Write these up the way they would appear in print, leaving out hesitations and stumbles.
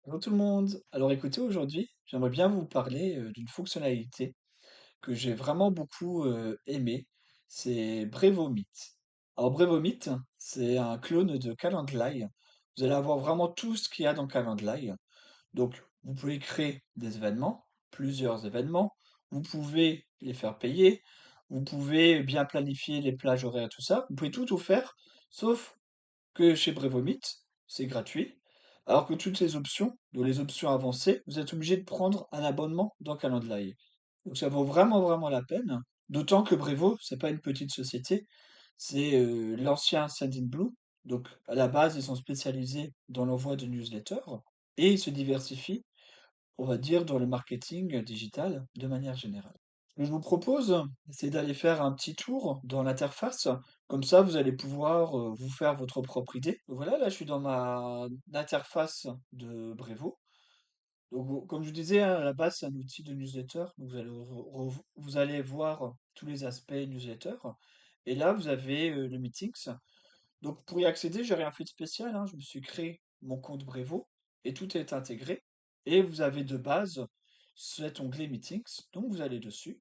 Bonjour tout le monde. Alors écoutez, aujourd'hui, j'aimerais bien vous parler d'une fonctionnalité que j'ai vraiment beaucoup aimée. C'est Brevomit. Alors Brevomit, c'est un clone de Calendly. Vous allez avoir vraiment tout ce qu'il y a dans Calendly. Donc, vous pouvez créer des événements, plusieurs événements. Vous pouvez les faire payer. Vous pouvez bien planifier les plages horaires, tout ça. Vous pouvez tout faire, sauf que chez Brevomit, c'est gratuit, alors que toutes les options, dont les options avancées, vous êtes obligé de prendre un abonnement dans Calendly. Donc ça vaut vraiment, vraiment la peine. D'autant que Brevo, c'est pas une petite société, c'est l'ancien Sendinblue. Donc à la base, ils sont spécialisés dans l'envoi de newsletters et ils se diversifient, on va dire, dans le marketing digital de manière générale. Ce que je vous propose, c'est d'aller faire un petit tour dans l'interface. Comme ça, vous allez pouvoir vous faire votre propre idée. Voilà, là, je suis dans ma interface de Brevo. Donc, comme je vous disais, hein, à la base, c'est un outil de newsletter. Donc, vous allez voir tous les aspects newsletter. Et là, vous avez le Meetings. Donc, pour y accéder, j'ai rien fait de spécial, hein. Je me suis créé mon compte Brevo et tout est intégré. Et vous avez de base cet onglet Meetings. Donc, vous allez dessus.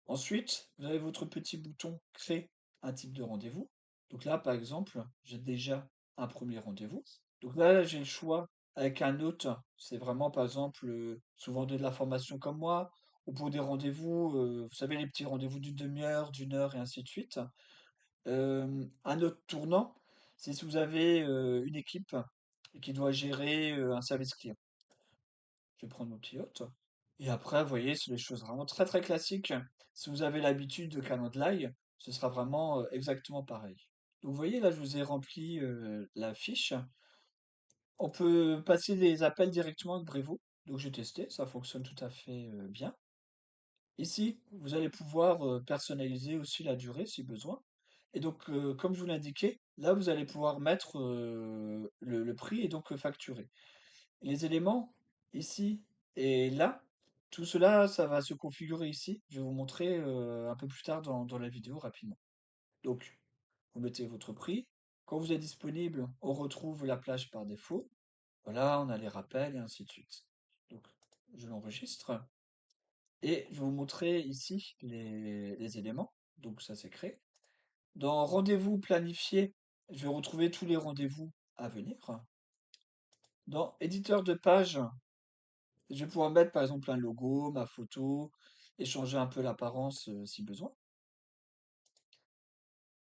Ensuite, vous avez votre petit bouton Créer un type de rendez-vous. Donc là, par exemple, j'ai déjà un premier rendez-vous. Donc là, j'ai le choix avec un hôte. C'est vraiment, par exemple, si vous vendez de la formation comme moi, ou pour des rendez-vous, vous savez, les petits rendez-vous d'une demi-heure, d'une heure, et ainsi de suite. Un hôte tournant, c'est si vous avez une équipe qui doit gérer un service client. Je vais prendre mon petit hôte. Et après, vous voyez, c'est des choses vraiment très très classiques. Si vous avez l'habitude de Calendly, ce sera vraiment exactement pareil. Donc vous voyez, là, je vous ai rempli la fiche. On peut passer des appels directement avec Brevo. Donc j'ai testé, ça fonctionne tout à fait bien. Ici, vous allez pouvoir personnaliser aussi la durée si besoin. Et donc, comme je vous l'indiquais, là, vous allez pouvoir mettre le prix et donc facturer. Les éléments ici et là, tout cela, ça va se configurer ici. Je vais vous montrer un peu plus tard dans la vidéo rapidement. Donc, vous mettez votre prix. Quand vous êtes disponible, on retrouve la plage par défaut. Voilà, on a les rappels et ainsi de suite. Donc, je l'enregistre et je vais vous montrer ici les éléments. Donc, ça c'est créé. Dans rendez-vous planifié, je vais retrouver tous les rendez-vous à venir. Dans éditeur de page, je vais pouvoir mettre par exemple un logo, ma photo, et changer un peu l'apparence si besoin.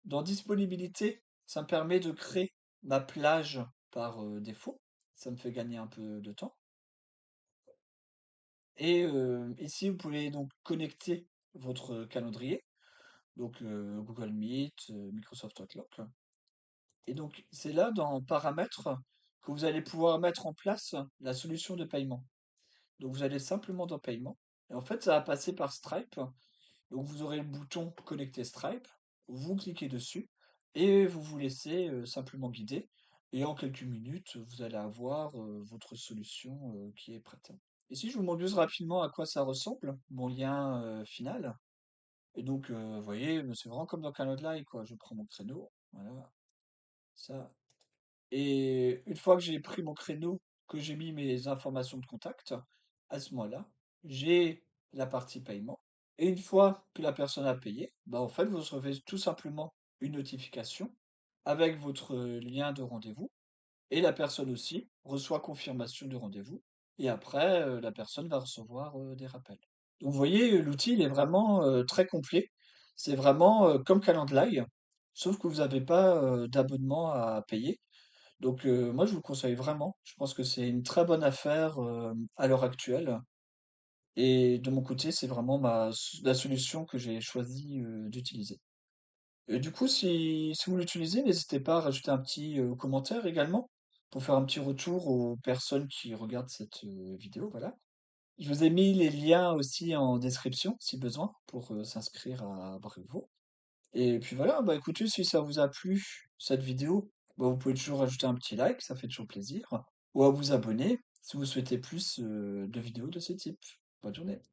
Dans disponibilité, ça me permet de créer ma plage par défaut. Ça me fait gagner un peu de temps. Et ici, vous pouvez donc connecter votre calendrier, donc Google Meet, Microsoft Outlook. Et donc, c'est là dans Paramètres que vous allez pouvoir mettre en place la solution de paiement. Donc, vous allez simplement dans Paiement. Et en fait, ça va passer par Stripe. Donc vous aurez le bouton Connecter Stripe, vous cliquez dessus et vous vous laissez simplement guider. Et en quelques minutes, vous allez avoir votre solution qui est prête. Ici, je vous montre juste rapidement à quoi ça ressemble, mon lien final. Et donc, vous voyez, c'est vraiment comme dans Calendly, quoi. Je prends mon créneau, voilà, ça. Et une fois que j'ai pris mon créneau, que j'ai mis mes informations de contact, à ce moment-là, j'ai la partie paiement. Et une fois que la personne a payé, bah en fait, vous recevez tout simplement une notification avec votre lien de rendez-vous. Et la personne aussi reçoit confirmation du rendez-vous. Et après, la personne va recevoir des rappels. Donc, vous voyez, l'outil, il est vraiment très complet. C'est vraiment comme Calendly, sauf que vous n'avez pas d'abonnement à payer. Donc, moi, je vous le conseille vraiment. Je pense que c'est une très bonne affaire à l'heure actuelle. Et de mon côté, c'est vraiment la solution que j'ai choisi d'utiliser. Et du coup, si vous l'utilisez, n'hésitez pas à rajouter un petit commentaire également pour faire un petit retour aux personnes qui regardent cette vidéo. Voilà. Je vous ai mis les liens aussi en description si besoin pour s'inscrire à Brevo. Et puis voilà, bah écoutez, si ça vous a plu, cette vidéo, bah, vous pouvez toujours ajouter un petit like, ça fait toujours plaisir, ou à vous abonner si vous souhaitez plus de vidéos de ce type. Bonne journée.